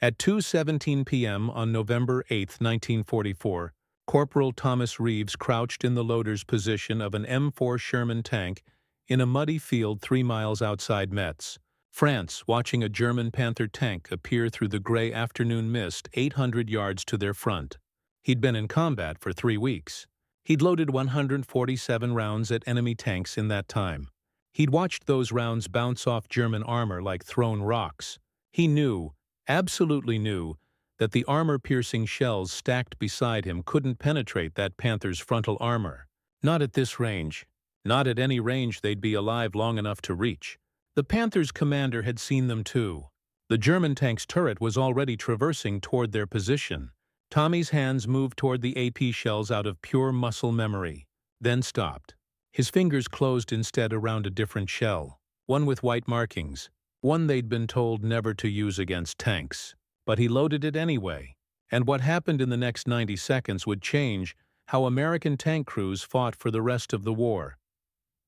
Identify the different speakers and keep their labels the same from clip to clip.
Speaker 1: At 2:17 p.m. on November 8, 1944, Corporal Thomas Reeves crouched in the loader's position of an M4 Sherman tank in a muddy field 3 miles outside Metz, France, watching a German Panther tank appear through the gray afternoon mist 800 yards to their front. He'd been in combat for 3 weeks. He'd loaded 147 rounds at enemy tanks in that time. He'd watched those rounds bounce off German armor like thrown rocks. He knew, absolutely knew, that the armor-piercing shells stacked beside him couldn't penetrate that Panther's frontal armor. Not at this range. Not at any range they'd be alive long enough to reach. The Panther's commander had seen them too. The German tank's turret was already traversing toward their position. Tommy's hands moved toward the AP shells out of pure muscle memory, then stopped. His fingers closed instead around a different shell, one with white markings, one they'd been told never to use against tanks. But he loaded it anyway, and what happened in the next 90 seconds would change how American tank crews fought for the rest of the war.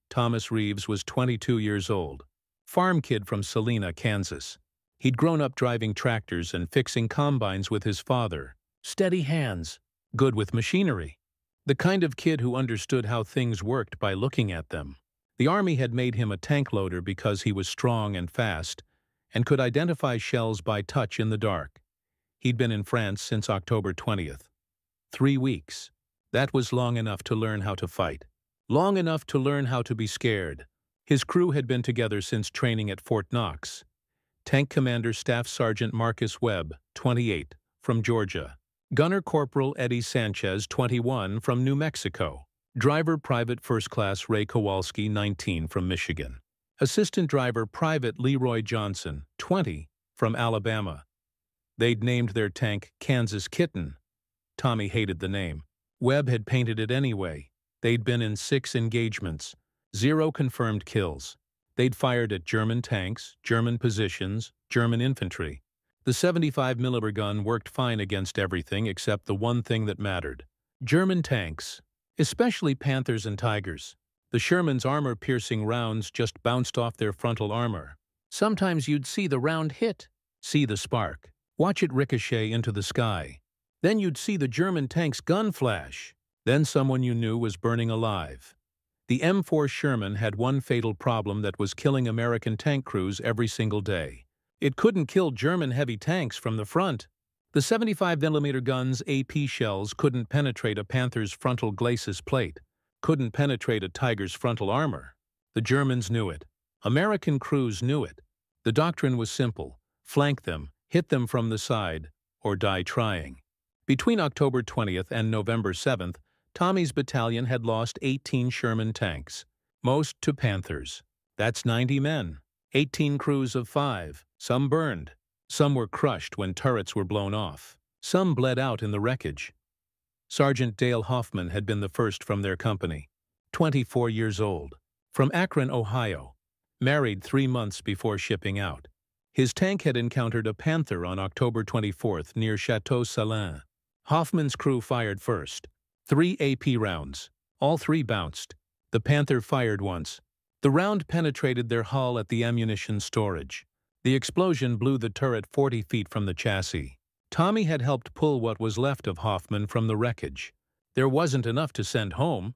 Speaker 1: Thomas Reeves was 22 years old, farm kid from Salina, Kansas. He'd grown up driving tractors and fixing combines with his father. Steady hands, good with machinery. The kind of kid who understood how things worked by looking at them. The Army had made him a tank loader because he was strong and fast, and could identify shells by touch in the dark. He'd been in France since October 20th. 3 weeks. That was long enough to learn how to fight. Long enough to learn how to be scared. His crew had been together since training at Fort Knox. Tank Commander Staff Sergeant Marcus Webb, 28, from Georgia. Gunner Corporal Eddie Sanchez, 21, from New Mexico. Driver Private First Class Ray Kowalski, 19, from Michigan. Assistant Driver Private Leroy Johnson, 20, from Alabama. They'd named their tank Kansas Kitten. Tommy hated the name. Webb had painted it anyway. They'd been in 6 engagements, 0 confirmed kills. They'd fired at German tanks, German positions, German infantry. The 75mm gun worked fine against everything except the one thing that mattered. German tanks, especially Panthers and Tigers. The Sherman's armor-piercing rounds just bounced off their frontal armor. Sometimes you'd see the round hit, see the spark, watch it ricochet into the sky. Then you'd see the German tank's gun flash. Then someone you knew was burning alive. The M4 Sherman had one fatal problem that was killing American tank crews every single day. It couldn't kill German heavy tanks from the front. The 75mm gun's AP shells couldn't penetrate a Panther's frontal glacis plate, couldn't penetrate a Tiger's frontal armor. The Germans knew it. American crews knew it. The doctrine was simple: flank them, hit them from the side, or die trying. Between October 20th and November 7th, Tommy's battalion had lost 18 Sherman tanks, most to Panthers. That's 90 men, 18 crews of 5, some burned. Some were crushed when turrets were blown off. Some bled out in the wreckage. Sergeant Dale Hoffman had been the first from their company, 24 years old, from Akron, Ohio, married 3 months before shipping out. His tank had encountered a Panther on October 24th near Chateau Salin. Hoffman's crew fired first. 3 AP rounds. All 3 bounced. The Panther fired once. The round penetrated their hull at the ammunition storage. The explosion blew the turret 40 feet from the chassis. Tommy had helped pull what was left of Hoffman from the wreckage. There wasn't enough to send home.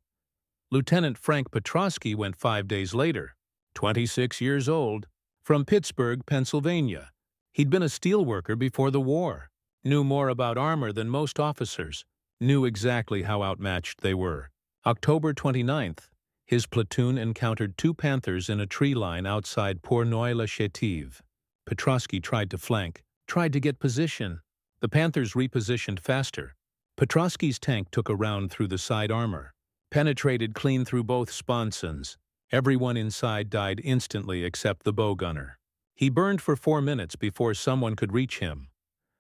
Speaker 1: Lieutenant Frank Petrosky went 5 days later, 26 years old, from Pittsburgh, Pennsylvania. He'd been a steelworker before the war, knew more about armor than most officers, knew exactly how outmatched they were. October 29th, his platoon encountered 2 Panthers in a tree line outside Pornoy-le-Chétive. Petrosky tried to flank, tried to get position. The Panthers repositioned faster. Petrosky's tank took a round through the side armor, penetrated clean through both sponsons. Everyone inside died instantly except the bow gunner. He burned for 4 minutes before someone could reach him.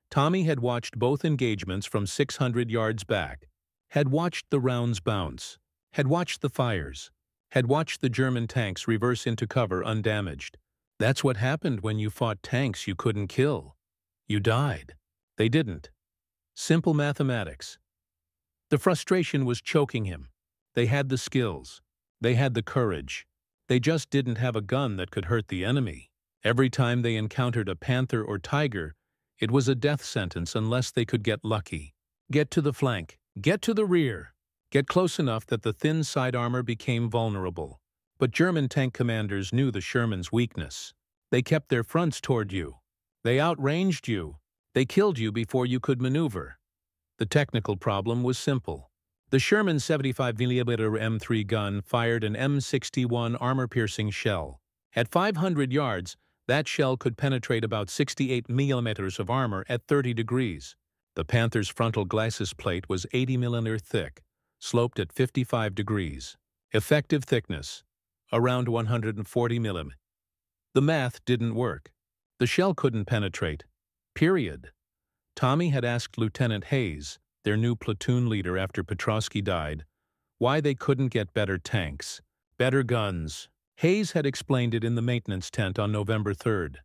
Speaker 1: Tommy had watched both engagements from 600 yards back, had watched the rounds bounce, had watched the fires, had watched the German tanks reverse into cover undamaged. That's what happened when you fought tanks you couldn't kill. You died. They didn't. Simple mathematics. The frustration was choking him. They had the skills. They had the courage. They just didn't have a gun that could hurt the enemy. Every time they encountered a Panther or Tiger, It was a death sentence unless they could get lucky. Get to the flank. Get to the rear. Get close enough that the thin side armor became vulnerable. But German tank commanders knew the Shermans' weakness. They kept their fronts toward you. They outranged you. They killed you before you could maneuver. The technical problem was simple. The Sherman 75mm M3 gun fired an M61 armor-piercing shell. At 500 yards, that shell could penetrate about 68 millimeters of armor at 30 degrees. The Panther's frontal glacis plate was 80 mm thick, sloped at 55 degrees. Effective thickness, around 140 mm. The math didn't work. The shell couldn't penetrate. Period. Tommy had asked Lieutenant Hayes, their new platoon leader after Petrosky died, why they couldn't get better tanks, better guns. Hayes had explained it in the maintenance tent on November 3rd.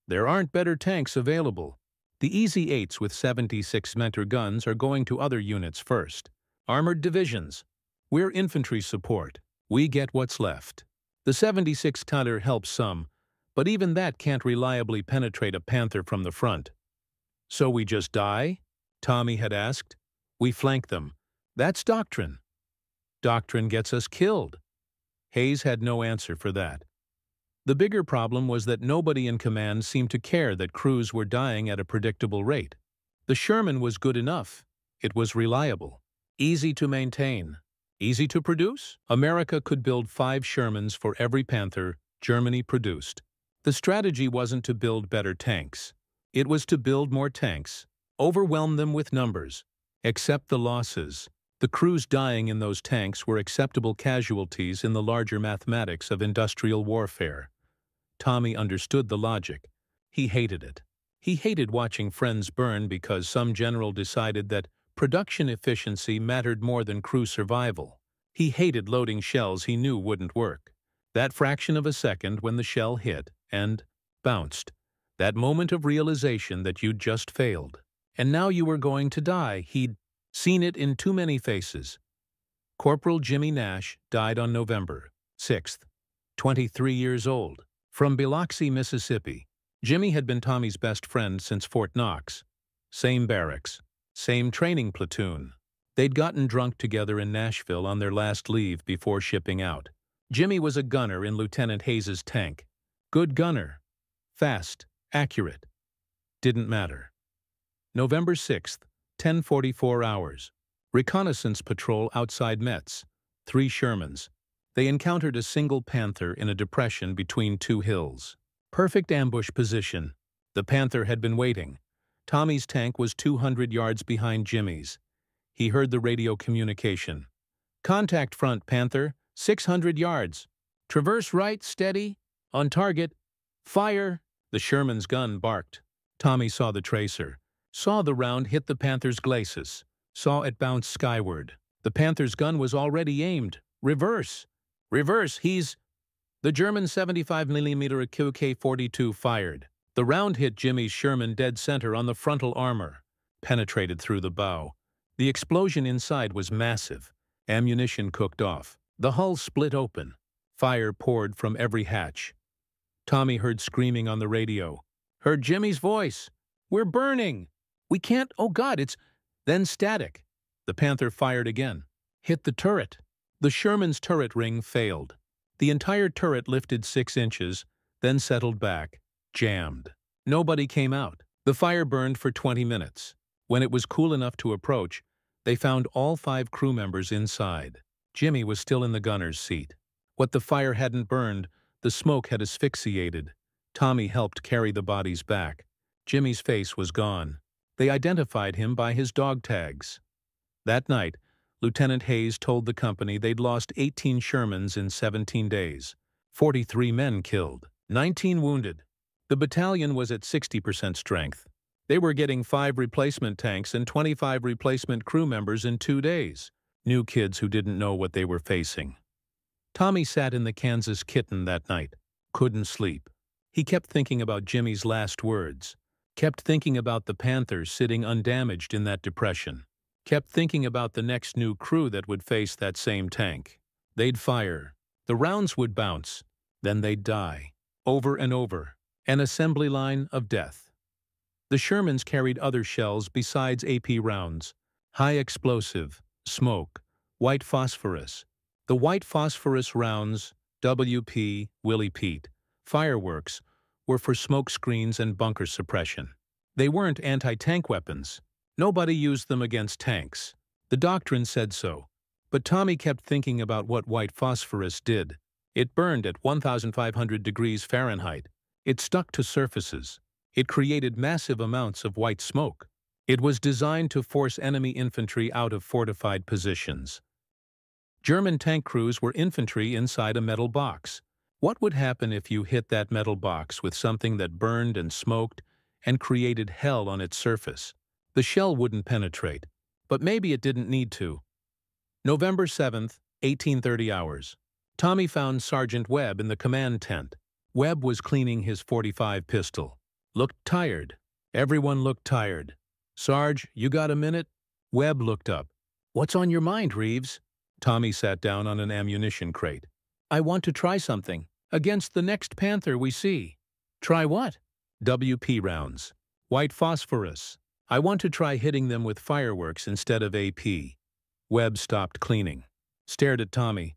Speaker 1: There aren't better tanks available. The Easy-8s with 76mm guns are going to other units first. Armored divisions. We're infantry support. We get what's left. The 76 Tonner helps some, but even that can't reliably penetrate a Panther from the front. So we just die? Tommy had asked. We flank them. That's doctrine. Doctrine gets us killed. Hayes had no answer for that. The bigger problem was that nobody in command seemed to care that crews were dying at a predictable rate. The Sherman was good enough. It was reliable. Easy to maintain. Easy to produce? America could build 5 Shermans for every Panther Germany produced. The strategy wasn't to build better tanks. It was to build more tanks, overwhelm them with numbers, accept the losses. The crews dying in those tanks were acceptable casualties in the larger mathematics of industrial warfare. Tommy understood the logic. He hated it. He hated watching friends burn because some general decided that production efficiency mattered more than crew survival. He hated loading shells he knew wouldn't work. That fraction of a second when the shell hit and bounced. That moment of realization that you'd just failed. And now you were going to die. He'd seen it in too many faces. Corporal Jimmy Nash died on November 6th, 23 years old, from Biloxi, Mississippi. Jimmy had been Tommy's best friend since Fort Knox. Same barracks, same training platoon. They'd gotten drunk together in Nashville on their last leave before shipping out. Jimmy was a gunner in Lieutenant Hayes's tank. Good gunner. Fast, accurate. Didn't matter. November 6th, 10:44 hours. Reconnaissance patrol outside Metz. 3 Shermans. They encountered a single Panther in a depression between 2 hills. Perfect ambush position. The Panther had been waiting. Tommy's tank was 200 yards behind Jimmy's. He heard the radio communication. Contact front, Panther. 600 yards. Traverse right, steady. On target. Fire. The Sherman's gun barked. Tommy saw the tracer. Saw the round hit the Panther's glacis. Saw it bounce skyward. The Panther's gun was already aimed. Reverse. Reverse, he's... The German 75mm QK-42 fired. The round hit Jimmy's Sherman dead center on the frontal armor. Penetrated through the bow. The explosion inside was massive. Ammunition cooked off. The hull split open. Fire poured from every hatch. Tommy heard screaming on the radio. Heard Jimmy's voice. We're burning! We can't, oh God, it's... Then static. The Panther fired again. Hit the turret. The Sherman's turret ring failed. The entire turret lifted 6 inches, then settled back. Jammed. Nobody came out. The fire burned for 20 minutes. When it was cool enough to approach, they found all 5 crew members inside. Jimmy was still in the gunner's seat. What the fire hadn't burned, the smoke had asphyxiated. Tommy helped carry the bodies back. Jimmy's face was gone. They identified him by his dog tags. That night, Lieutenant Hayes told the company they'd lost 18 Shermans in 17 days. 43 men killed, 19 wounded. The battalion was at 60% strength. They were getting 5 replacement tanks and 25 replacement crew members in 2 days. New kids who didn't know what they were facing. Tommy sat in the Kansas Kitten that night. Couldn't sleep. He kept thinking about Jimmy's last words. Kept thinking about the Panthers sitting undamaged in that depression. Kept thinking about the next new crew that would face that same tank. They'd fire. The rounds would bounce. Then they'd die. Over and over. An assembly line of death. The Shermans carried other shells besides AP rounds: high explosive, smoke, white phosphorus. The white phosphorus rounds, WP, Willie Pete, fireworks, were for smoke screens and bunker suppression. They weren't anti-tank weapons. Nobody used them against tanks. The doctrine said so. But Tommy kept thinking about what white phosphorus did. It burned at 1,500 degrees Fahrenheit. It stuck to surfaces. It created massive amounts of white smoke. It was designed to force enemy infantry out of fortified positions. German tank crews were infantry inside a metal box. What would happen if you hit that metal box with something that burned and smoked and created hell on its surface? The shell wouldn't penetrate, but maybe it didn't need to. November 7th, 1830 hours. Tommy found Sergeant Webb in the command tent. Webb was cleaning his .45 pistol. Looked tired. Everyone looked tired. "Sarge, you got a minute?" Webb looked up. "What's on your mind, Reeves?" Tommy sat down on an ammunition crate. "I want to try something. Against the next Panther we see." "Try what?" "WP rounds. White phosphorus. I want to try hitting them with fireworks instead of AP." Webb stopped cleaning. Stared at Tommy.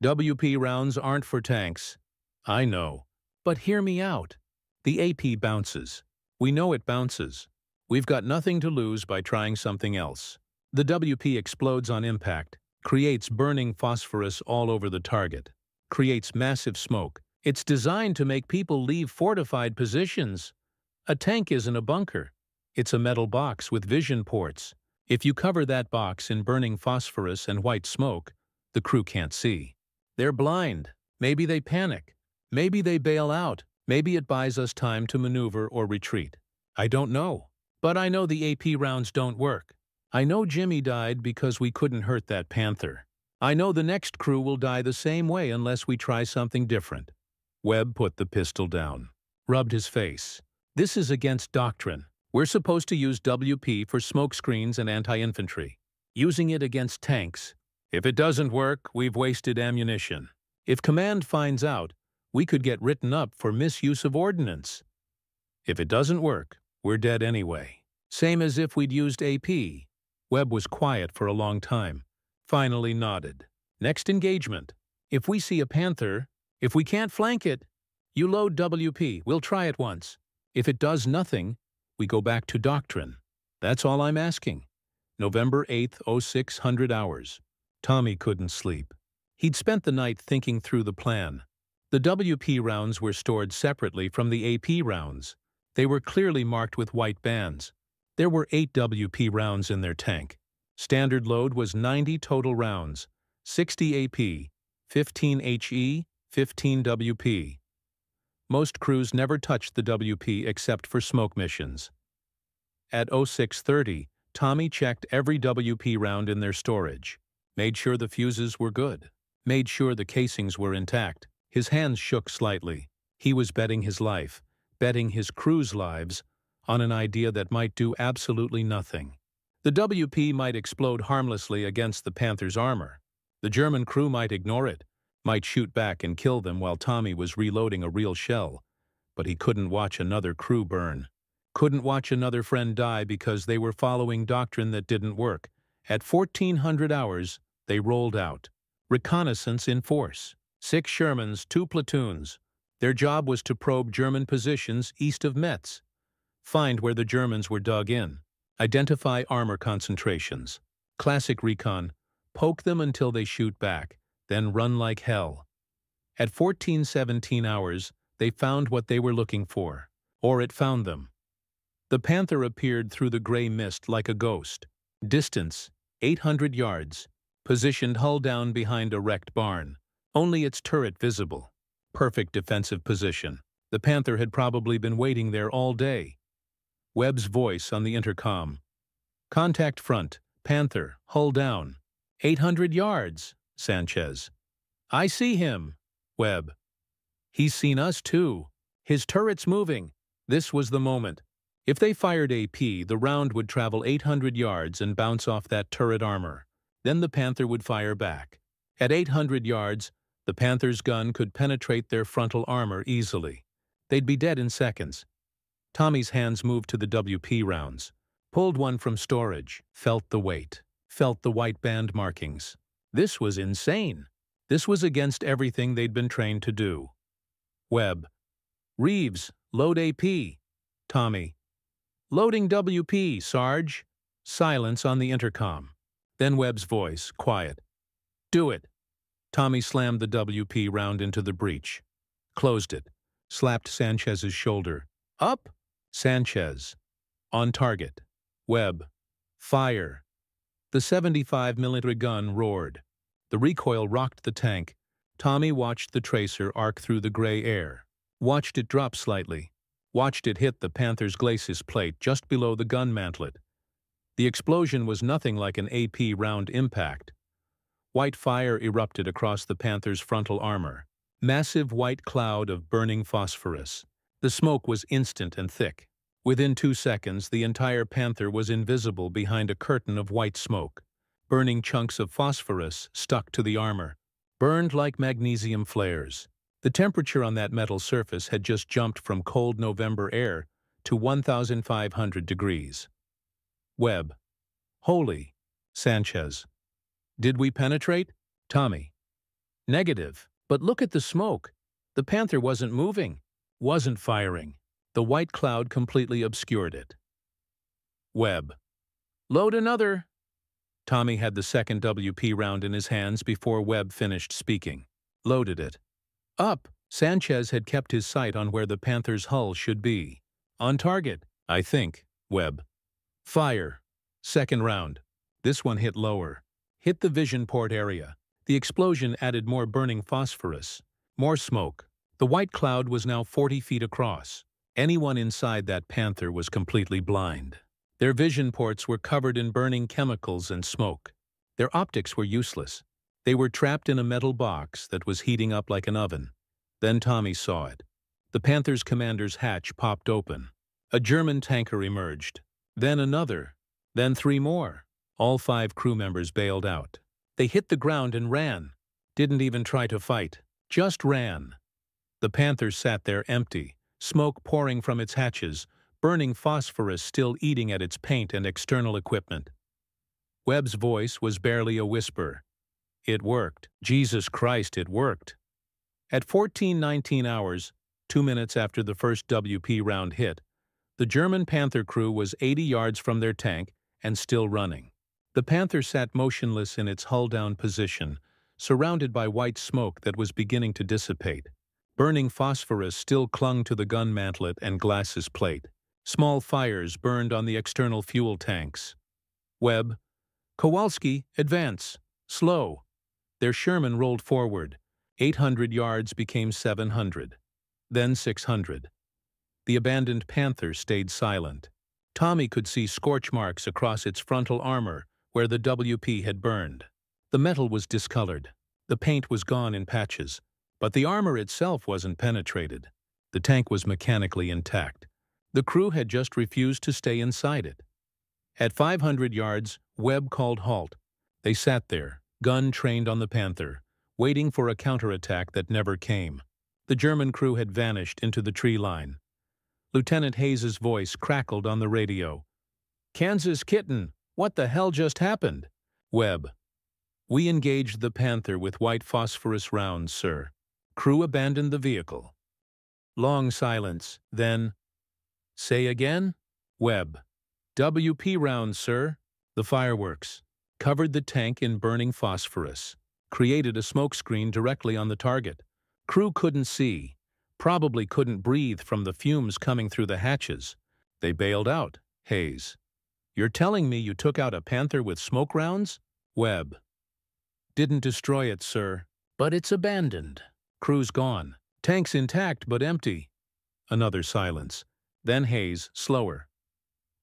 Speaker 1: "WP rounds aren't for tanks." "I know. But hear me out. The AP bounces. We know it bounces. We've got nothing to lose by trying something else. The WP explodes on impact, creates burning phosphorus all over the target, creates massive smoke. It's designed to make people leave fortified positions. A tank isn't a bunker. It's a metal box with vision ports. If you cover that box in burning phosphorus and white smoke, the crew can't see. They're blind. Maybe they panic. Maybe they bail out. Maybe it buys us time to maneuver or retreat. I don't know. But I know the AP rounds don't work. I know Jimmy died because we couldn't hurt that Panther. I know the next crew will die the same way unless we try something different." Webb put the pistol down, rubbed his face. "This is against doctrine. We're supposed to use WP for smoke screens and anti-infantry. Using it against tanks. If it doesn't work, we've wasted ammunition. If command finds out, we could get written up for misuse of ordnance. If it doesn't work, we're dead anyway. Same as if we'd used AP." Webb was quiet for a long time, finally nodded. "Next engagement. If we see a Panther, if we can't flank it, you load WP. We'll try it once. If it does nothing, we go back to doctrine. That's all I'm asking." November 8th, 0600 hours. Tommy couldn't sleep. He'd spent the night thinking through the plan. The WP rounds were stored separately from the AP rounds. They were clearly marked with white bands. There were 8 WP rounds in their tank. Standard load was 90 total rounds, 60 AP, 15 HE, 15 WP. Most crews never touched the WP except for smoke missions. At 0630, Tommy checked every WP round in their storage. Made sure the fuses were good. Made sure the casings were intact. His hands shook slightly. He was betting his life, betting his crew's lives, on an idea that might do absolutely nothing. The WP might explode harmlessly against the Panther's armor. The German crew might ignore it, might shoot back and kill them while Tommy was reloading a real shell. But he couldn't watch another crew burn. Couldn't watch another friend die because they were following doctrine that didn't work. At 1400 hours, they rolled out. Reconnaissance in force. 6 Shermans, 2 platoons. Their job was to probe German positions east of Metz. Find where the Germans were dug in. Identify armor concentrations. Classic recon. Poke them until they shoot back, then run like hell. At 1417 hours, they found what they were looking for. Or it found them. The Panther appeared through the gray mist like a ghost. Distance, 800 yards. Positioned hull down behind a wrecked barn. Only its turret visible. Perfect defensive position. The Panther had probably been waiting there all day. Webb's voice on the intercom. "Contact front. Panther. Hull down. 800 yards, Sanchez." "I see him." Webb. "He's seen us too. His turret's moving." This was the moment. If they fired AP, the round would travel 800 yards and bounce off that turret armor. Then the Panther would fire back. At 800 yards, the Panther's gun could penetrate their frontal armor easily. They'd be dead in seconds. Tommy's hands moved to the WP rounds. Pulled one from storage, felt the weight, felt the white band markings. This was insane. This was against everything they'd been trained to do. Webb. Reeves, load AP. Tommy. Loading WP, Sarge. Silence on the intercom. Then Webb's voice, quiet. Do it. Tommy slammed the WP round into the breech. Closed it. Slapped Sanchez's shoulder. Up. Sanchez. On target. Webb. Fire. The 75mm gun roared. The recoil rocked the tank. Tommy watched the tracer arc through the gray air. Watched it drop slightly. Watched it hit the Panther's glacis plate just below the gun mantlet. The explosion was nothing like an AP round impact. White fire erupted across the Panther's frontal armor. Massive white cloud of burning phosphorus. The smoke was instant and thick. Within 2 seconds, the entire Panther was invisible behind a curtain of white smoke. Burning chunks of phosphorus stuck to the armor. Burned like magnesium flares. The temperature on that metal surface had just jumped from cold November air to 1,500 degrees. Webb. Holy. Sanchez. Did we penetrate? Tommy. Negative. But look at the smoke. The Panther wasn't moving. Wasn't firing. The white cloud completely obscured it. Webb. Load another. Tommy had the second WP round in his hands before Webb finished speaking. Loaded it. Up. Sanchez had kept his sight on where the Panther's hull should be. On target, I think. Webb. Fire. Second round. This one hit lower. Hit the vision port area. The explosion added more burning phosphorus. More smoke. The white cloud was now 40 feet across. Anyone inside that Panther was completely blind. Their vision ports were covered in burning chemicals and smoke. Their optics were useless. They were trapped in a metal box that was heating up like an oven. Then Tommy saw it. The Panther's commander's hatch popped open. A German tanker emerged. Then another. Then 3 more. All 5 crew members bailed out. They hit the ground and ran. Didn't even try to fight. Just ran. The Panther sat there empty, smoke pouring from its hatches, burning phosphorus still eating at its paint and external equipment. Webb's voice was barely a whisper. It worked. Jesus Christ, it worked. At 14:19 hours, 2 minutes after the first WP round hit, the German Panther crew was 80 yards from their tank and still running. The Panther sat motionless in its hull-down position, surrounded by white smoke that was beginning to dissipate. Burning phosphorus still clung to the gun mantlet and glacis plate. Small fires burned on the external fuel tanks. Webb. Kowalski, advance. Slow. Their Sherman rolled forward. 800 yards became 700. Then 600. The abandoned Panther stayed silent. Tommy could see scorch marks across its frontal armor where the WP had burned. The metal was discolored. The paint was gone in patches. But the armor itself wasn't penetrated. The tank was mechanically intact. The crew had just refused to stay inside it. At 500 yards, Webb called halt. They sat there, gun trained on the Panther, waiting for a counterattack that never came. The German crew had vanished into the tree line. Lieutenant Hayes's voice crackled on the radio. Kansas Kitten, what the hell just happened? Webb. We engaged the Panther with white phosphorus rounds, sir. Crew abandoned the vehicle. Long silence, then, say again? Webb. WP rounds, sir. The fireworks. Covered the tank in burning phosphorus. Created a smokescreen directly on the target. Crew couldn't see. Probably couldn't breathe from the fumes coming through the hatches. They bailed out. Hayes. You're telling me you took out a Panther with smoke rounds? Webb. Didn't destroy it, sir. But it's abandoned. Crew's gone. Tank's intact but empty. Another silence. Then Hayes, slower.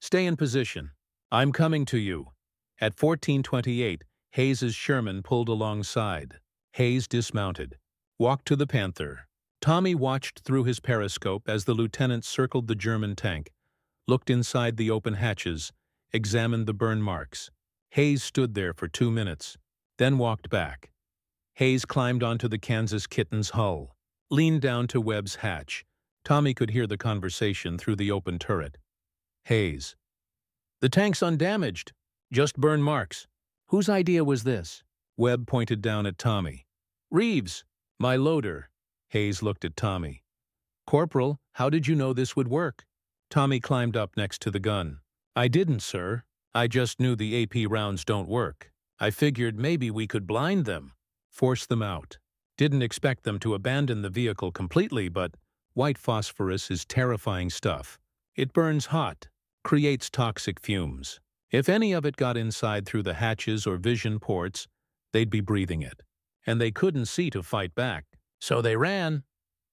Speaker 1: Stay in position. I'm coming to you. At 14:28, Hayes's Sherman pulled alongside. Hayes dismounted. Walked to the Panther. Tommy watched through his periscope as the lieutenant circled the German tank, looked inside the open hatches, examined the burn marks. Hayes stood there for 2 minutes, then walked back. Hayes climbed onto the Kansas Kitten's hull, leaned down to Webb's hatch, Tommy could hear the conversation through the open turret. Hayes. The tank's undamaged. Just burn marks. Whose idea was this? Webb pointed down at Tommy. Reeves. My loader. Hayes looked at Tommy. Corporal, how did you know this would work? Tommy climbed up next to the gun. I didn't, sir. I just knew the AP rounds don't work. I figured maybe we could blind them. Force them out. Didn't expect them to abandon the vehicle completely, but white phosphorus is terrifying stuff. It burns hot, creates toxic fumes. If any of it got inside through the hatches or vision ports, they'd be breathing it. And they couldn't see to fight back. So they ran.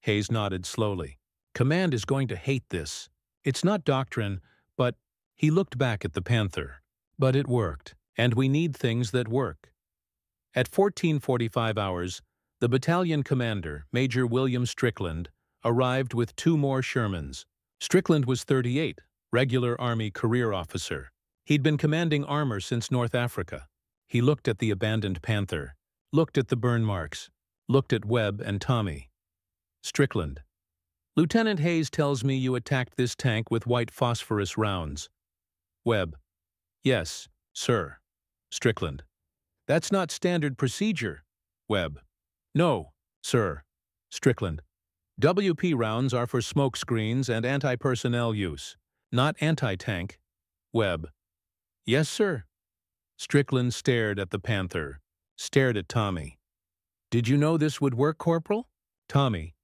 Speaker 1: Hayes nodded slowly. Command is going to hate this. It's not doctrine, but he looked back at the Panther. But it worked, and we need things that work. At 14:45 hours, the battalion commander, Major William Strickland, arrived with 2 more Shermans. Strickland was 38, regular Army career officer. He'd been commanding armor since North Africa. He looked at the abandoned Panther, looked at the burn marks, looked at Webb and Tommy. Strickland. Lieutenant Hayes tells me you attacked this tank with white phosphorus rounds. Webb. Yes, sir. Strickland. That's not standard procedure. Webb. No, sir. Strickland. WP rounds are for smoke screens and anti-personnel use, not anti-tank. Webb. Yes, sir. Strickland stared at the Panther, stared at Tommy. Did you know this would work, Corporal? Tommy.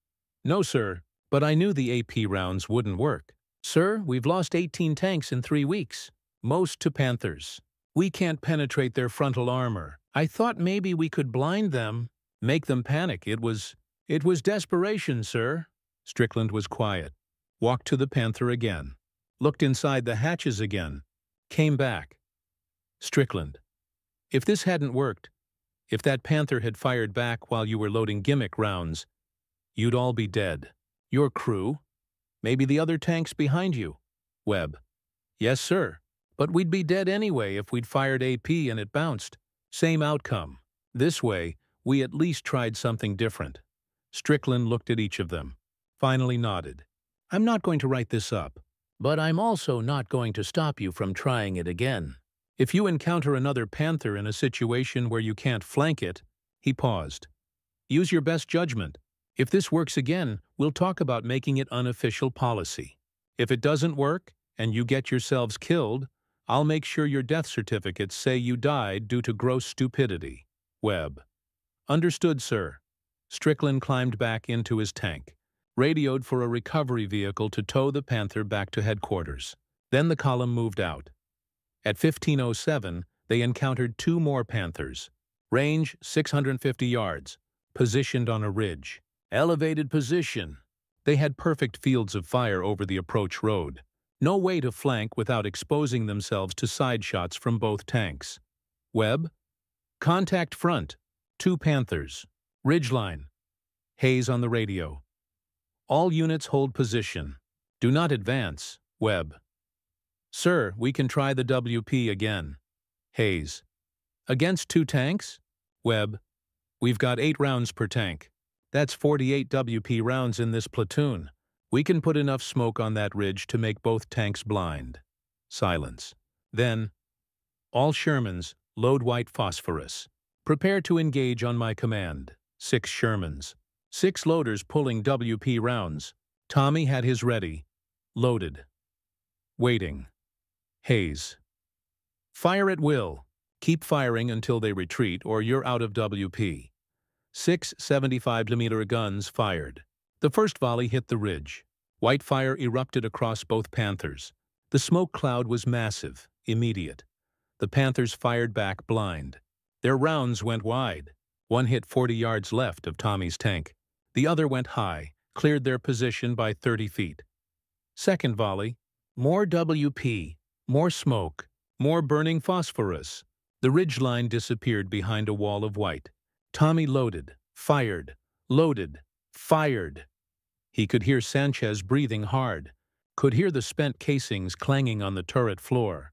Speaker 1: No, sir, but I knew the AP rounds wouldn't work. Sir, we've lost 18 tanks in 3 weeks, most to Panthers. We can't penetrate their frontal armor. I thought maybe we could blind them, make them panic. It was desperation, sir. Strickland was quiet, walked to the Panther again, looked inside the hatches again, came back. Strickland. If this hadn't worked, if that Panther had fired back while you were loading gimmick rounds, you'd all be dead. Your crew, maybe the other tanks behind you. Webb. Yes, sir. But we'd be dead anyway if we'd fired AP and it bounced. Same outcome. This way, we at least tried something different. Strickland looked at each of them, finally nodded. I'm not going to write this up, but I'm also not going to stop you from trying it again. If you encounter another Panther in a situation where you can't flank it, he paused. Use your best judgment. If this works again, we'll talk about making it unofficial policy. If it doesn't work, and you get yourselves killed, I'll make sure your death certificates say you died due to gross stupidity. Webb. Understood, sir. Strickland climbed back into his tank, radioed for a recovery vehicle to tow the Panther back to headquarters. Then the column moved out. At 15:07, they encountered 2 more Panthers. Range 650 yards, positioned on a ridge. Elevated position. They had perfect fields of fire over the approach road. No way to flank without exposing themselves to side shots from both tanks. Webb. Contact front. 2 Panthers. Ridgeline. Hayes on the radio. All units hold position. Do not advance. Webb. Sir, we can try the WP again. Hayes. Against 2 tanks? Webb. We've got 8 rounds per tank. That's 48 WP rounds in this platoon. We can put enough smoke on that ridge to make both tanks blind. Silence. Then, all Shermans, load white phosphorus. Prepare to engage on my command. 6 Shermans. 6 loaders pulling WP rounds. Tommy had his ready. Loaded. Waiting. Hayes. Fire at will. Keep firing until they retreat or you're out of WP. 6 75mm guns fired. The first volley hit the ridge. White fire erupted across both Panthers. The smoke cloud was massive, immediate. The Panthers fired back blind. Their rounds went wide. One hit 40 yards left of Tommy's tank. The other went high, cleared their position by 30 feet. Second volley. More WP, more smoke, more burning phosphorus. The ridgeline disappeared behind a wall of white. Tommy loaded, fired, loaded, fired. He could hear Sanchez breathing hard, could hear the spent casings clanging on the turret floor.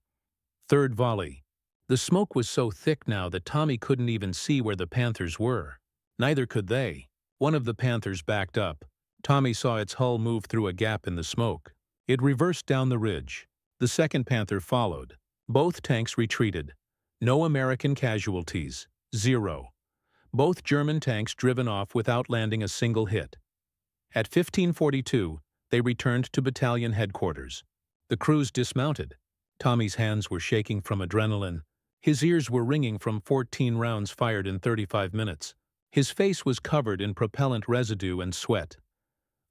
Speaker 1: Third volley. The smoke was so thick now that Tommy couldn't even see where the Panthers were. Neither could they. One of the Panthers backed up, Tommy saw its hull move through a gap in the smoke. It reversed down the ridge. The second Panther followed. Both tanks retreated. No American casualties. 0. Both German tanks driven off without landing a single hit. At 15:42, they returned to battalion headquarters. The crews dismounted. Tommy's hands were shaking from adrenaline. His ears were ringing from 14 rounds fired in 35 minutes. His face was covered in propellant residue and sweat.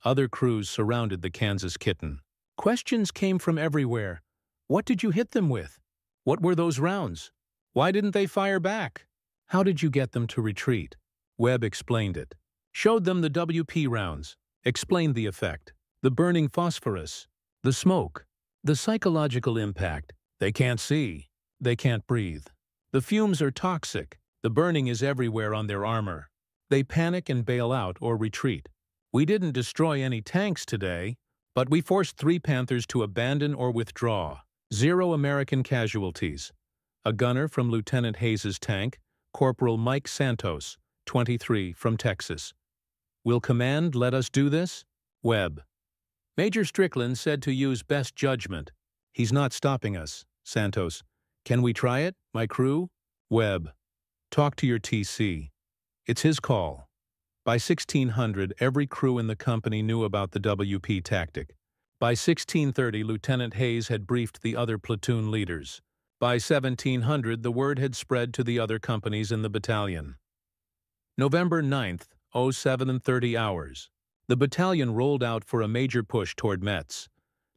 Speaker 1: Other crews surrounded the Kansas kitten. Questions came from everywhere. What did you hit them with? What were those rounds? Why didn't they fire back? How did you get them to retreat? Webb explained it. Showed them the WP rounds. Explained the effect. The burning phosphorus. The smoke. The psychological impact. They can't see. They can't breathe. The fumes are toxic. The burning is everywhere on their armor. They panic and bail out or retreat. We didn't destroy any tanks today, but we forced 3 Panthers to abandon or withdraw. 0 American casualties. A gunner from Lieutenant Hayes's tank, Corporal Mike Santos, 23, from Texas. Will command let us do this? Webb. Major Strickland said to use best judgment. He's not stopping us. Santos. Can we try it, my crew? Webb. Talk to your TC. It's his call. By 1600, every crew in the company knew about the WP tactic. By 1630, Lieutenant Hayes had briefed the other platoon leaders. By 1700, the word had spread to the other companies in the battalion. November 9th, 07:30 hours. The battalion rolled out for a major push toward Metz.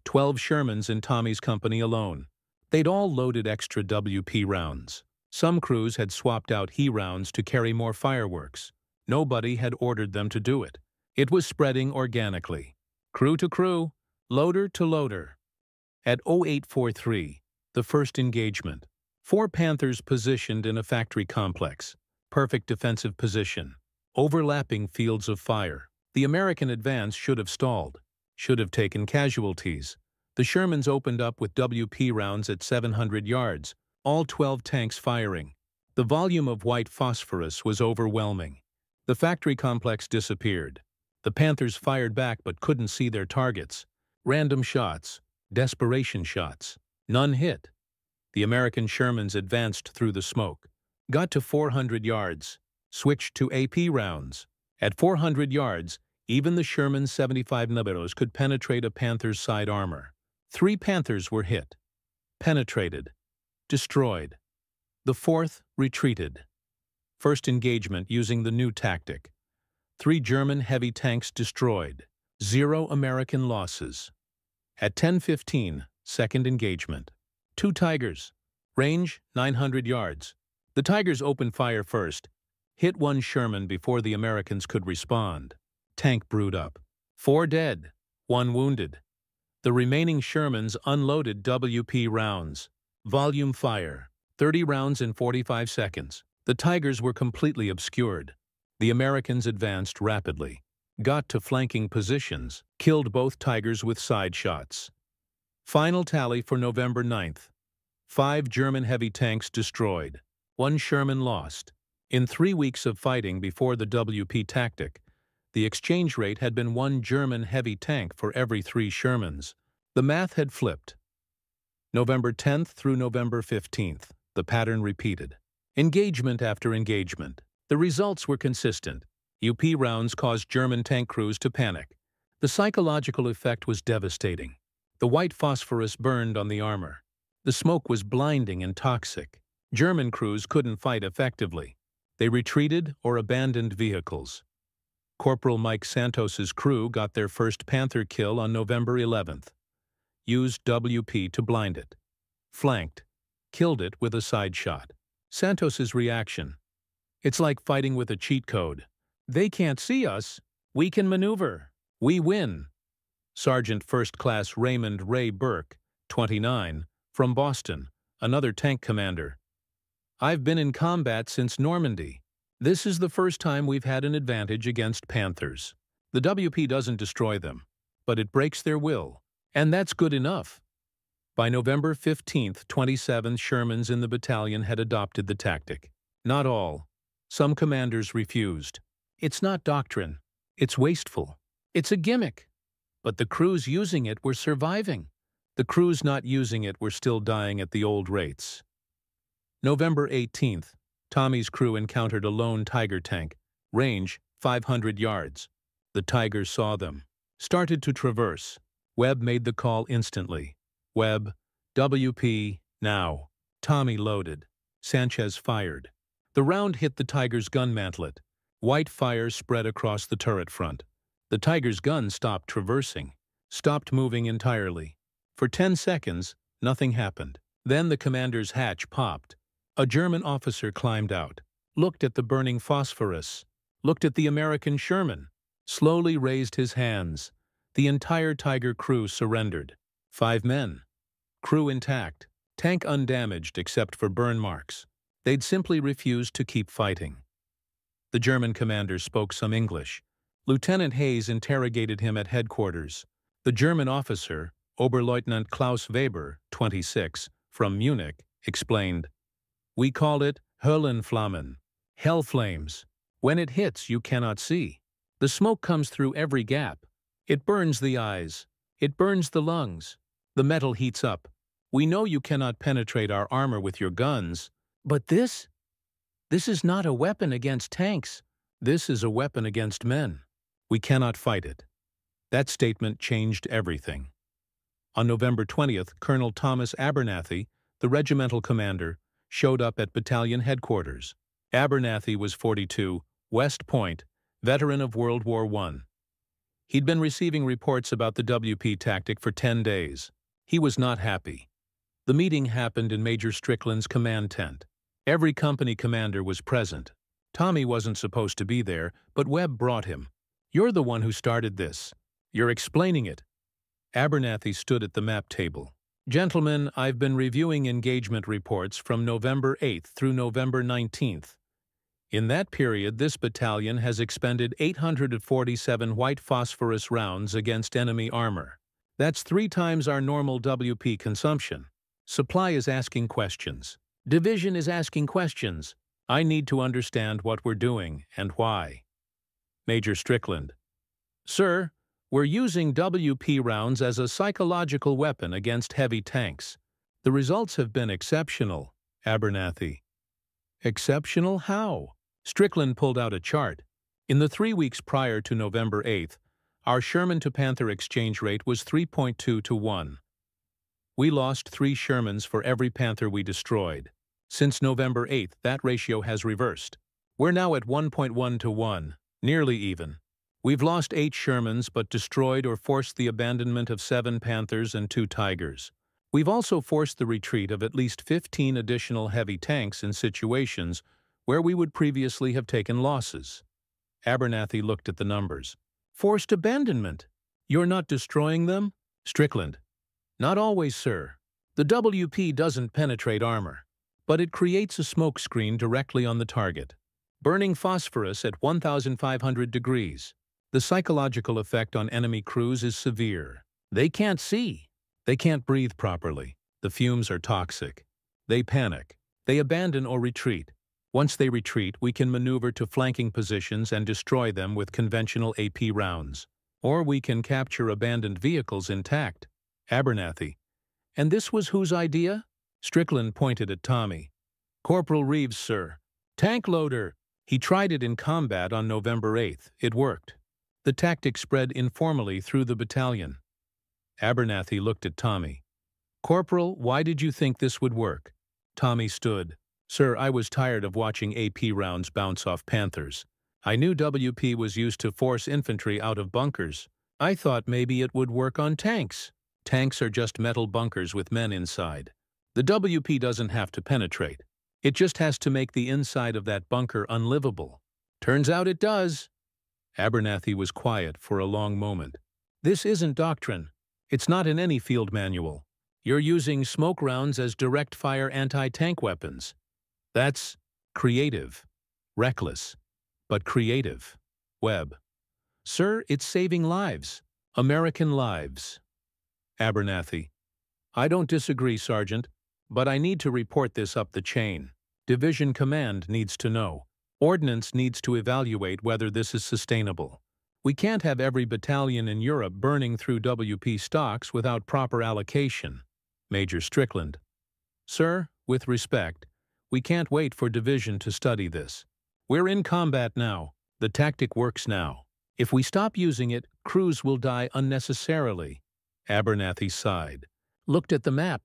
Speaker 1: 12 Shermans in Tommy's company alone. They'd all loaded extra WP rounds. Some crews had swapped out He rounds to carry more fireworks. Nobody had ordered them to do it. It was spreading organically. Crew to crew, loader to loader. At 0843, the first engagement. 4 Panthers positioned in a factory complex. Perfect defensive position. Overlapping fields of fire. The American advance should have stalled. Should have taken casualties. The Shermans opened up with WP rounds at 700 yards, all 12 tanks firing. The volume of white phosphorus was overwhelming. The factory complex disappeared. The Panthers fired back but couldn't see their targets. Random shots, desperation shots. None hit. The American Shermans advanced through the smoke. Got to 400 yards. Switched to AP rounds. At 400 yards, even the Sherman 75 mm could penetrate a Panther's side armor. 3 Panthers were hit. Penetrated. Destroyed. The 4th retreated. First engagement using the new tactic. 3 German heavy tanks destroyed. 0 American losses. At 10:15, second engagement. 2 Tigers. Range 900 yards. The Tigers opened fire first. Hit 1 Sherman before the Americans could respond. Tank brewed up. 4 dead. 1 wounded. The remaining Shermans unloaded WP rounds. Volume fire. 30 rounds in 45 seconds. The Tigers were completely obscured. The Americans advanced rapidly. Got to flanking positions. Killed both Tigers with side shots. Final tally for November 9th. 5 German heavy tanks destroyed. 1 Sherman lost. In 3 weeks of fighting before the WP tactic, the exchange rate had been 1 German heavy tank for every 3 Shermans. The math had flipped. November 10th through November 15th, the pattern repeated. Engagement after engagement. The results were consistent. UP rounds caused German tank crews to panic. The psychological effect was devastating. The white phosphorus burned on the armor. The smoke was blinding and toxic. German crews couldn't fight effectively. They retreated or abandoned vehicles. Corporal Mike Santos's crew got their first Panther kill on November 11th. Used WP to blind it. Flanked. Killed it with a side shot. Santos's reaction. It's like fighting with a cheat code. They can't see us. We can maneuver. We win. Sergeant First Class Raymond Ray Burke, 29, from Boston, another tank commander. I've been in combat since Normandy. This is the first time we've had an advantage against Panthers. The WP doesn't destroy them, but it breaks their will, and that's good enough. By November 15th, 27 Shermans in the battalion had adopted the tactic. Not all. Some commanders refused. It's not doctrine. It's wasteful. It's a gimmick. But the crews using it were surviving. The crews not using it were still dying at the old rates. November 18th, Tommy's crew encountered a lone Tiger tank, range 500 yards. The Tigers saw them, started to traverse. Webb made the call instantly. Webb, WP, now. Tommy loaded. Sanchez fired. The round hit the Tiger's gun mantlet. White fire spread across the turret front. The Tiger's gun stopped traversing, stopped moving entirely. For 10 seconds, nothing happened. Then the commander's hatch popped. A German officer climbed out, looked at the burning phosphorus, looked at the American Sherman, slowly raised his hands. The entire Tiger crew surrendered. 5 men. Crew intact. Tank undamaged except for burn marks. They'd simply refused to keep fighting. The German commander spoke some English. Lieutenant Hayes interrogated him at headquarters. The German officer, Oberleutnant Klaus Weber, 26, from Munich, explained, "We call it Höhlenflammen, hell flames. When it hits, you cannot see. The smoke comes through every gap. It burns the eyes. It burns the lungs. The metal heats up. We know you cannot penetrate our armor with your guns. But this is not a weapon against tanks. This is a weapon against men. We cannot fight it." That statement changed everything. On November 20th, Colonel Thomas Abernathy, the regimental commander, showed up at battalion headquarters. Abernathy was 42, West Point, veteran of World War I. He'd been receiving reports about the WP tactic for 10 days. He was not happy. The meeting happened in Major Strickland's command tent. Every company commander was present. Tommy wasn't supposed to be there, but Webb brought him. "You're the one who started this. You're explaining it." Abernathy stood at the map table. "Gentlemen, I've been reviewing engagement reports from November 8th through November 19th. In that period, this battalion has expended 847 white phosphorus rounds against enemy armor. That's 3 times our normal WP consumption. Supply is asking questions. Division is asking questions. I need to understand what we're doing and why." Major Strickland: "Sir, we're using WP rounds as a psychological weapon against heavy tanks. The results have been exceptional." Abernathy: "Exceptional how?" Strickland pulled out a chart. In the 3 weeks prior to November 8th, our Sherman to Panther exchange rate was 3.2 to 1. We lost 3 Shermans for every Panther we destroyed. Since November 8th, that ratio has reversed. We're now at 1.1 to 1, nearly even. We've lost 8 Shermans but destroyed or forced the abandonment of 7 Panthers and 2 Tigers. We've also forced the retreat of at least 15 additional heavy tanks in situations where we would previously have taken losses. Abernathy looked at the numbers. "Forced abandonment? You're not destroying them?" Strickland: "Not always, sir. The WP doesn't penetrate armor, but it creates a smoke screen directly on the target, burning phosphorus at 1,500 degrees. The psychological effect on enemy crews is severe. They can't see. They can't breathe properly. The fumes are toxic. They panic. They abandon or retreat. Once they retreat, we can maneuver to flanking positions and destroy them with conventional AP rounds. Or we can capture abandoned vehicles intact." Abernathy: "And this was whose idea?" Strickland pointed at Tommy. "Corporal Reeves, sir. Tank loader. He tried it in combat on November 8th. It worked." The tactic spread informally through the battalion. Abernathy looked at Tommy. "Corporal, why did you think this would work?" Tommy stood. "Sir, I was tired of watching AP rounds bounce off Panthers. I knew WP was used to force infantry out of bunkers. I thought maybe it would work on tanks. Tanks are just metal bunkers with men inside. The WP doesn't have to penetrate. It just has to make the inside of that bunker unlivable. Turns out it does." Abernathy was quiet for a long moment. "This isn't doctrine. It's not in any field manual. You're using smoke rounds as direct-fire anti-tank weapons. That's creative. Reckless, but creative." Webb: "Sir, it's saving lives. American lives." Abernathy: "I don't disagree, Sergeant, but I need to report this up the chain. Division Command needs to know. Ordnance needs to evaluate whether this is sustainable. We can't have every battalion in Europe burning through WP stocks without proper allocation. Major Strickland. Sir, with respect, we can't wait for division to study this. We're in combat now. The tactic works now. If we stop using it, crews will die unnecessarily. Abernathy sighed, looked at the map,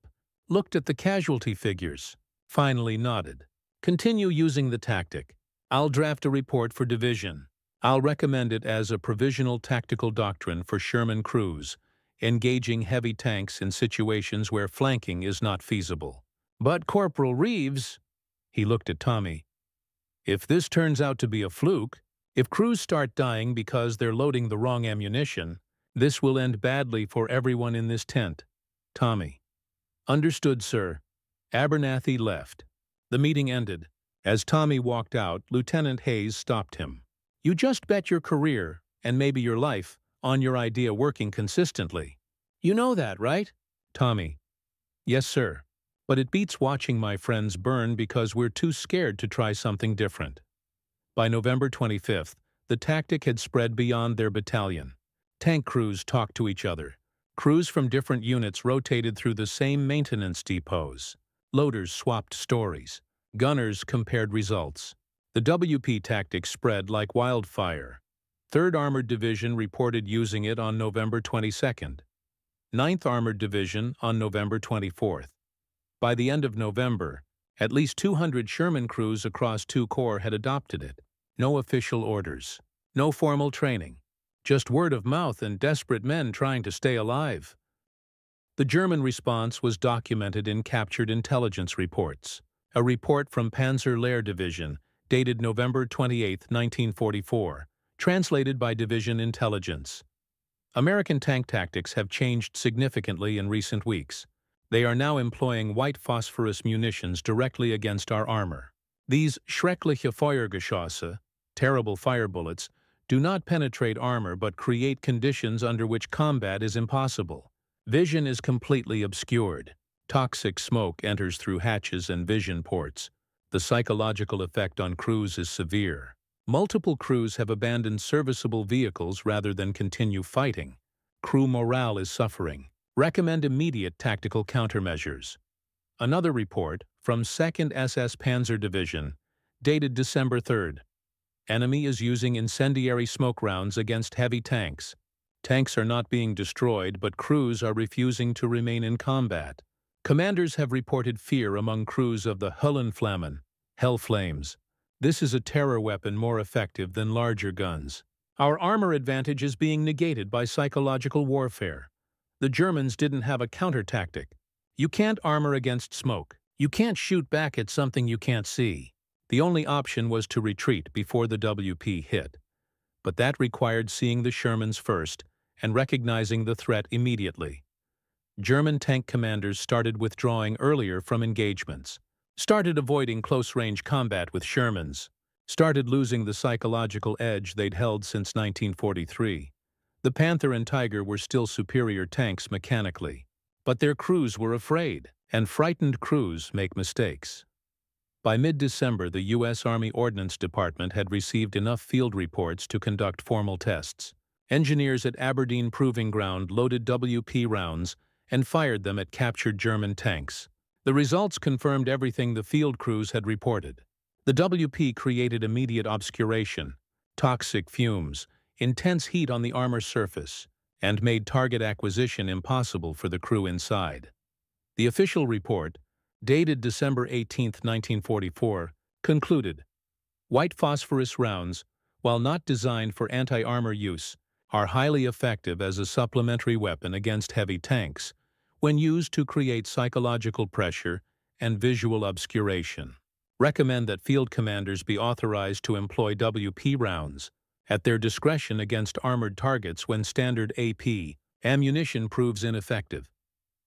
Speaker 1: looked at the casualty figures, finally nodded. Continue using the tactic. I'll draft a report for division. I'll recommend it as a provisional tactical doctrine for Sherman crews, engaging heavy tanks in situations where flanking is not feasible. But Corporal Reeves, he looked at Tommy, if this turns out to be a fluke, if crews start dying because they're loading the wrong ammunition, this will end badly for everyone in this tent. Tommy. Understood, sir. Abernathy left. The meeting ended. As Tommy walked out, Lieutenant Hayes stopped him. You just bet your career, and maybe your life, on your idea working consistently. You know that, right? Tommy. Yes, sir. But it beats watching my friends burn because we're too scared to try something different. By November 25th, the tactic had spread beyond their battalion. Tank crews talked to each other. Crews from different units rotated through the same maintenance depots. Loaders swapped stories. Gunners compared results. The WP tactic spread like wildfire. 3rd Armored Division reported using it on November 22nd. 9th Armored Division on November 24th. By the end of November, at least 200 Sherman crews across 2 corps had adopted it. No official orders. No formal training. Just word of mouth and desperate men trying to stay alive. The German response was documented in captured intelligence reports. A report from Panzer Lehr Division, dated November 28, 1944, translated by Division Intelligence. American tank tactics have changed significantly in recent weeks. They are now employing white phosphorus munitions directly against our armor. These schreckliche Feuergeschosse, terrible fire bullets, do not penetrate armor but create conditions under which combat is impossible. Vision is completely obscured. Toxic smoke enters through hatches and vision ports. The psychological effect on crews is severe. Multiple crews have abandoned serviceable vehicles rather than continue fighting. Crew morale is suffering. Recommend immediate tactical countermeasures. Another report from 2nd SS Panzer Division, dated December 3rd. Enemy is using incendiary smoke rounds against heavy tanks. Tanks are not being destroyed, but crews are refusing to remain in combat. Commanders have reported fear among crews of the Höllenflammen, Hell Flames. This is a terror weapon more effective than larger guns. Our armor advantage is being negated by psychological warfare. The Germans didn't have a counter-tactic. You can't armor against smoke. You can't shoot back at something you can't see. The only option was to retreat before the WP hit. But that required seeing the Shermans first and recognizing the threat immediately. German tank commanders started withdrawing earlier from engagements, started avoiding close-range combat with Shermans, started losing the psychological edge they'd held since 1943. The Panther and Tiger were still superior tanks mechanically, but their crews were afraid, and frightened crews make mistakes. By mid-December, the U.S. Army Ordnance Department had received enough field reports to conduct formal tests. Engineers at Aberdeen Proving Ground loaded WP rounds and fired them at captured German tanks. The results confirmed everything the field crews had reported. The WP created immediate obscuration, toxic fumes, intense heat on the armor surface, and made target acquisition impossible for the crew inside. The official report, dated December 18, 1944, concluded, white phosphorus rounds, while not designed for anti-armor use, are highly effective as a supplementary weapon against heavy tanks when used to create psychological pressure and visual obscuration. Recommend that field commanders be authorized to employ WP rounds at their discretion against armored targets when standard AP ammunition proves ineffective.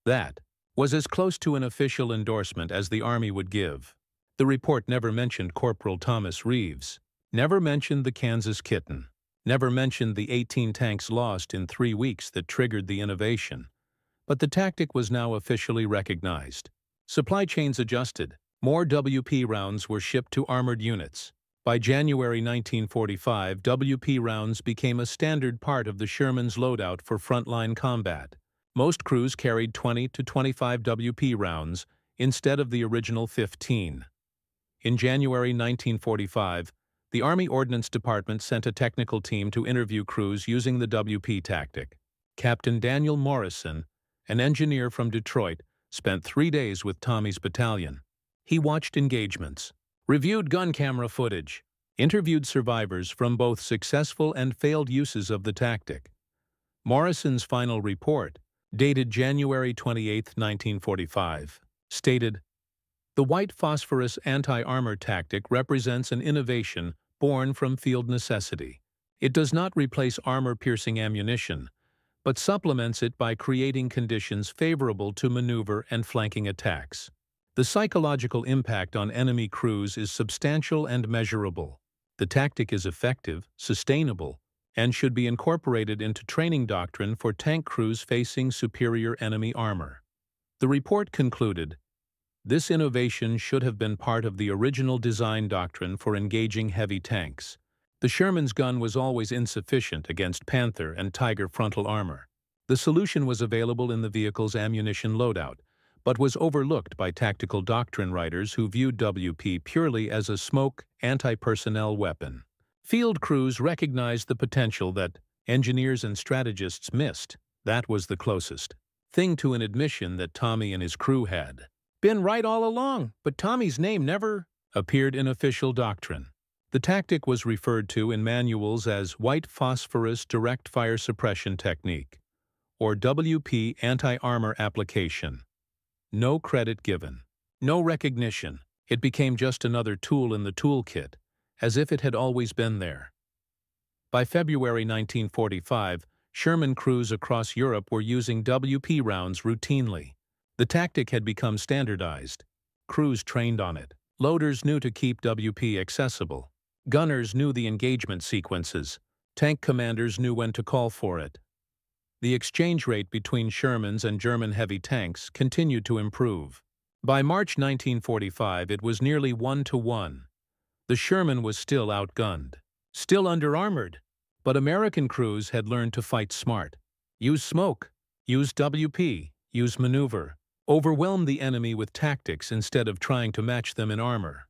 Speaker 1: That was as close to an official endorsement as the Army would give. The report never mentioned Corporal Thomas Reeves, never mentioned the Kansas Kitten, never mentioned the 18 tanks lost in 3 weeks that triggered the innovation. But the tactic was now officially recognized. Supply chains adjusted. More WP rounds were shipped to armored units. By January 1945, WP rounds became a standard part of the Sherman's loadout for frontline combat. Most crews carried 20 to 25 WP rounds instead of the original 15. In January 1945, the Army Ordnance Department sent a technical team to interview crews using the WP tactic. Captain Daniel Morrison, an engineer from Detroit, spent 3 days with Tommy's battalion. He watched engagements, reviewed gun camera footage, interviewed survivors from both successful and failed uses of the tactic. Morrison's final report, dated January 28, 1945, stated, "The white phosphorus anti-armor tactic represents an innovation born from field necessity. It does not replace armor-piercing ammunition, but supplements it by creating conditions favorable to maneuver and flanking attacks. The psychological impact on enemy crews is substantial and measurable. The tactic is effective, sustainable, and should be incorporated into training doctrine for tank crews facing superior enemy armor." The report concluded, "This innovation should have been part of the original design doctrine for engaging heavy tanks. The Sherman's gun was always insufficient against Panther and Tiger frontal armor. The solution was available in the vehicle's ammunition loadout, but was overlooked by tactical doctrine writers who viewed WP purely as a smoke, anti-personnel weapon. Field crews recognized the potential that engineers and strategists missed. That was the closest thing to an admission that Tommy and his crew had been right all along, but Tommy's name never appeared in official doctrine. The tactic was referred to in manuals as white phosphorus direct fire suppression technique, or WP anti-armor application. No credit given. No recognition. It became just another tool in the toolkit, as if it had always been there. By February 1945, Sherman crews across Europe were using WP rounds routinely. The tactic had become standardized. Crews trained on it. Loaders knew to keep WP accessible. Gunners knew the engagement sequences. Tank commanders knew when to call for it. The exchange rate between Shermans and German heavy tanks continued to improve. By March 1945, it was nearly 1-to-1. The Sherman was still outgunned, still under-armored, but American crews had learned to fight smart. Use smoke, use WP, use maneuver. Overwhelm the enemy with tactics instead of trying to match them in armor.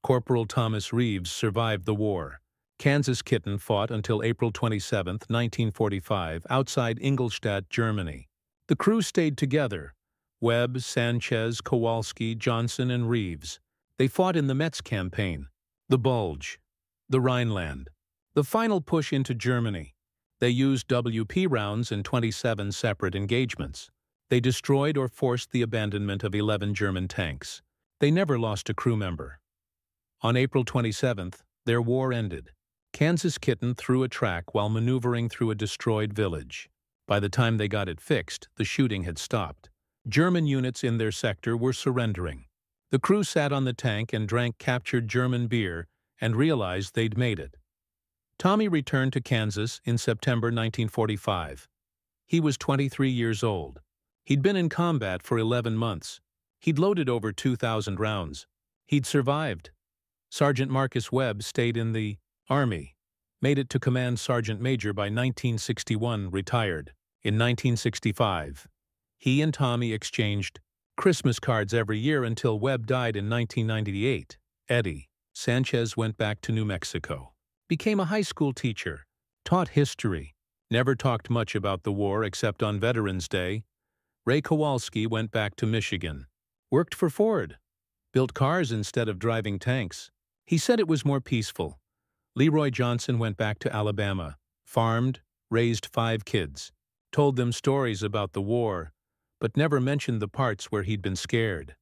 Speaker 1: Corporal Thomas Reeves survived the war. Kansas Kitten fought until April 27, 1945, outside Ingolstadt, Germany. The crew stayed together. Webb, Sanchez, Kowalski, Johnson, and Reeves. They fought in the Metz campaign, the Bulge, the Rhineland, the final push into Germany. They used WP rounds in 27 separate engagements. They destroyed or forced the abandonment of 11 German tanks. They never lost a crew member. On April 27th, their war ended. Kansas Kitten threw a track while maneuvering through a destroyed village. By the time they got it fixed, the shooting had stopped. German units in their sector were surrendering. The crew sat on the tank and drank captured German beer and realized they'd made it. Tommy returned to Kansas in September 1945. He was 23 years old. He'd been in combat for 11 months. He'd loaded over 2,000 rounds. He'd survived. Sergeant Marcus Webb stayed in the Army, made it to Command Sergeant Major by 1961, retired. In 1965, he and Tommy exchanged Christmas cards every year until Webb died in 1998. Eddie Sanchez went back to New Mexico, became a high school teacher, taught history, never talked much about the war except on Veterans Day. Ray Kowalski went back to Michigan, worked for Ford, built cars instead of driving tanks. He said it was more peaceful. Leroy Johnson went back to Alabama, farmed, raised 5 kids, told them stories about the war, but never mentioned the parts where he'd been scared.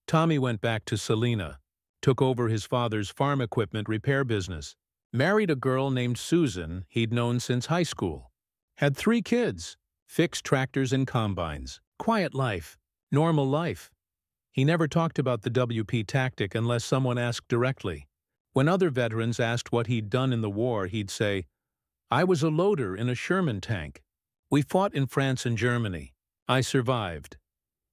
Speaker 1: Tommy went back to Salina, took over his father's farm equipment repair business, married a girl named Susan he'd known since high school, had 3 kids, fixed tractors and combines. Quiet life, normal life. He never talked about the WP tactic unless someone asked directly. When other veterans asked what he'd done in the war, he'd say, "I was a loader in a Sherman tank. We fought in France and Germany. I survived."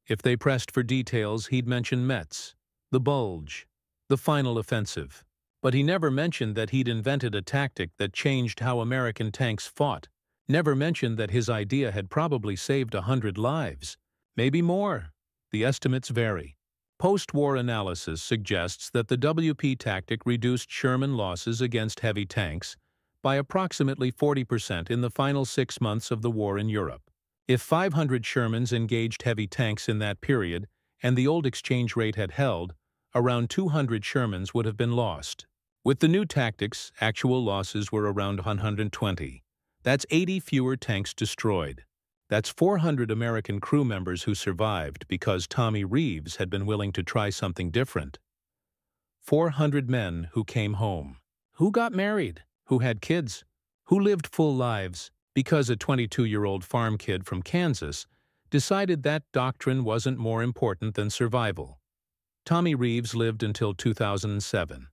Speaker 1: If they pressed for details, he'd mention Metz, the Bulge, the final offensive. But he never mentioned that he'd invented a tactic that changed how American tanks fought. Never mentioned that his idea had probably saved 100 lives. Maybe more. The estimates vary. Post-war analysis suggests that the WP tactic reduced Sherman losses against heavy tanks by approximately 40% in the final 6 months of the war in Europe. If 500 Shermans engaged heavy tanks in that period, and the old exchange rate had held, around 200 Shermans would have been lost. With the new tactics, actual losses were around 120. That's 80 fewer tanks destroyed. That's 400 American crew members who survived because Tommy Reeves had been willing to try something different. 400 men who came home. Who got married? Who had kids? Who lived full lives? Because a 22-year-old farm kid from Kansas decided that doctrine wasn't more important than survival. Tommy Reeves lived until 2007.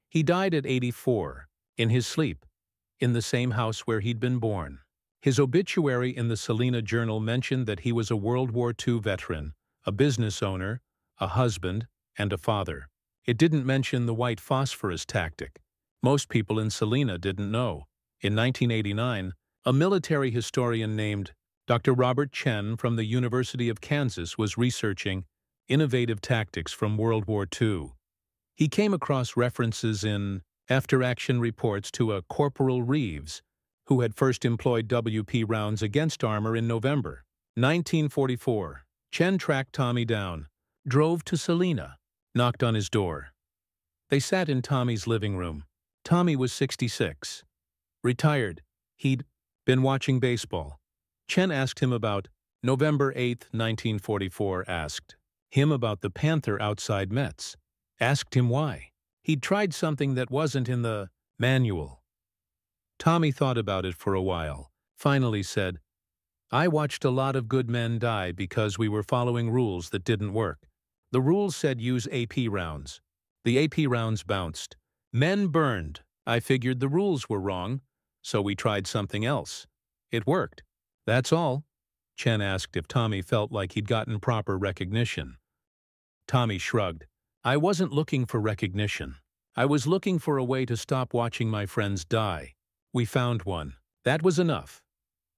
Speaker 1: He died at 84, in his sleep, in the same house where he'd been born. His obituary in the Salina Journal mentioned that he was a World War II veteran, a business owner, a husband, and a father. It didn't mention the white phosphorus tactic. Most people in Salina didn't know. In 1989, a military historian named Dr. Robert Chen from the University of Kansas was researching innovative tactics from World War II. He came across references in after-action reports to a Corporal Reeves, who had first employed WP rounds against armor in November 1944. Chen tracked Tommy down, drove to Salina, knocked on his door. They sat in Tommy's living room. Tommy was 66. Retired. He'd been watching baseball. Chen asked him about November 8, 1944, asked him about the Panther outside Metz. Asked him why. He'd tried something that wasn't in the manual. Tommy thought about it for a while, finally said, "I watched a lot of good men die because we were following rules that didn't work. The rules said use AP rounds. The AP rounds bounced. Men burned. I figured the rules were wrong, so we tried something else. It worked. That's all." Chen asked if Tommy felt like he'd gotten proper recognition. Tommy shrugged. "I wasn't looking for recognition. I was looking for a way to stop watching my friends die. We found one. That was enough."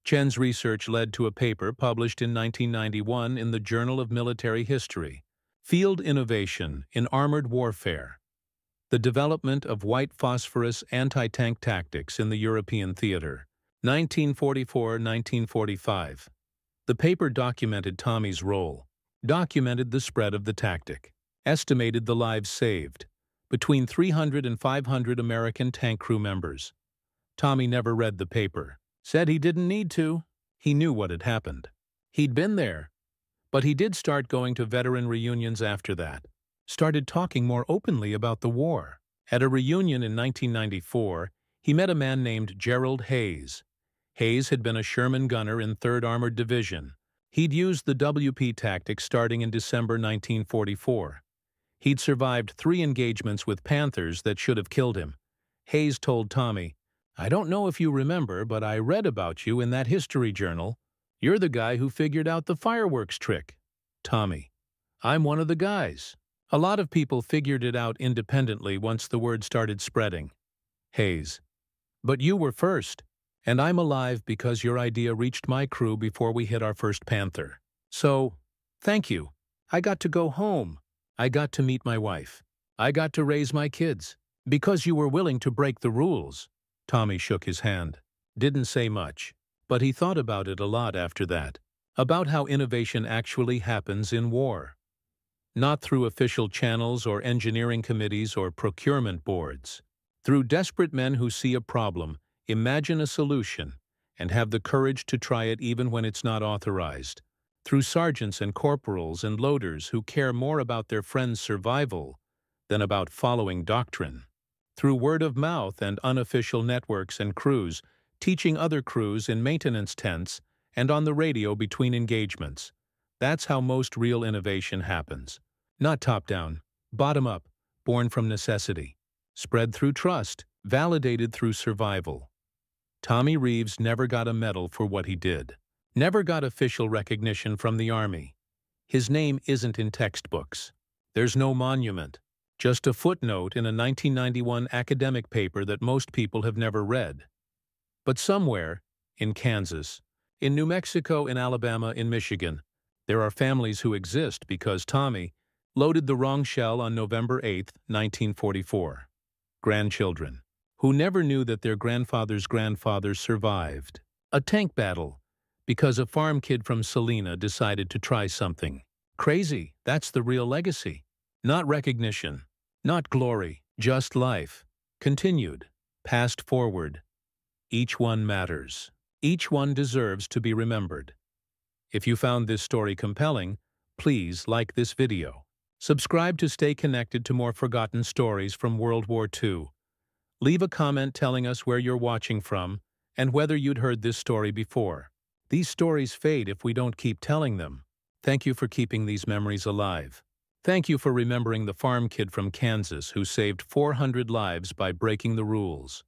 Speaker 1: Chen's research led to a paper published in 1991 in the Journal of Military History, Field Innovation in Armored Warfare, The Development of White Phosphorus Anti-Tank Tactics in the European Theater, 1944-1945. The paper documented Tommy's role, documented the spread of the tactic, estimated the lives saved, between 300 and 500 American tank crew members. Tommy never read the paper, said he didn't need to. He knew what had happened. He'd been there. But he did start going to veteran reunions after that, started talking more openly about the war. At a reunion in 1994, he met a man named Gerald Hayes. Hayes had been a Sherman gunner in 3rd Armored Division. He'd used the WP tactic starting in December 1944. He'd survived 3 engagements with Panthers that should have killed him. Hayes told Tommy, "I don't know if you remember, but I read about you in that history journal. You're the guy who figured out the fireworks trick." Tommy, "I'm one of the guys. A lot of people figured it out independently once the word started spreading." Hayes, "But you were first, and I'm alive because your idea reached my crew before we hit our first Panther. So, thank you. I got to go home. I got to meet my wife. I got to raise my kids. Because you were willing to break the rules." Tommy shook his hand. Didn't say much, but he thought about it a lot after that. About how innovation actually happens in war. Not through official channels or engineering committees or procurement boards. Through desperate men who see a problem, imagine a solution, and have the courage to try it even when it's not authorized. Through sergeants and corporals and loaders who care more about their friends' survival than about following doctrine. Through word of mouth and unofficial networks and crews, teaching other crews in maintenance tents and on the radio between engagements. That's how most real innovation happens. Not top-down, bottom-up, born from necessity. Spread through trust, validated through survival. Tommy Reeves never got a medal for what he did. Never got official recognition from the Army. His name isn't in textbooks. There's no monument. Just a footnote in a 1991 academic paper that most people have never read. But somewhere, in Kansas, in New Mexico, in Alabama, in Michigan, there are families who exist because Tommy loaded the wrong shell on November 8, 1944. Grandchildren who never knew that their grandfather's grandfather survived a tank battle because a farm kid from Salina decided to try something. Crazy, that's the real legacy. Not recognition, not glory, just life. Continued, passed forward. Each one matters. Each one deserves to be remembered. If you found this story compelling, please like this video. Subscribe to stay connected to more forgotten stories from World War II. Leave a comment telling us where you're watching from and whether you'd heard this story before. These stories fade if we don't keep telling them. Thank you for keeping these memories alive. Thank you for remembering the farm kid from Kansas who saved 400 lives by breaking the rules.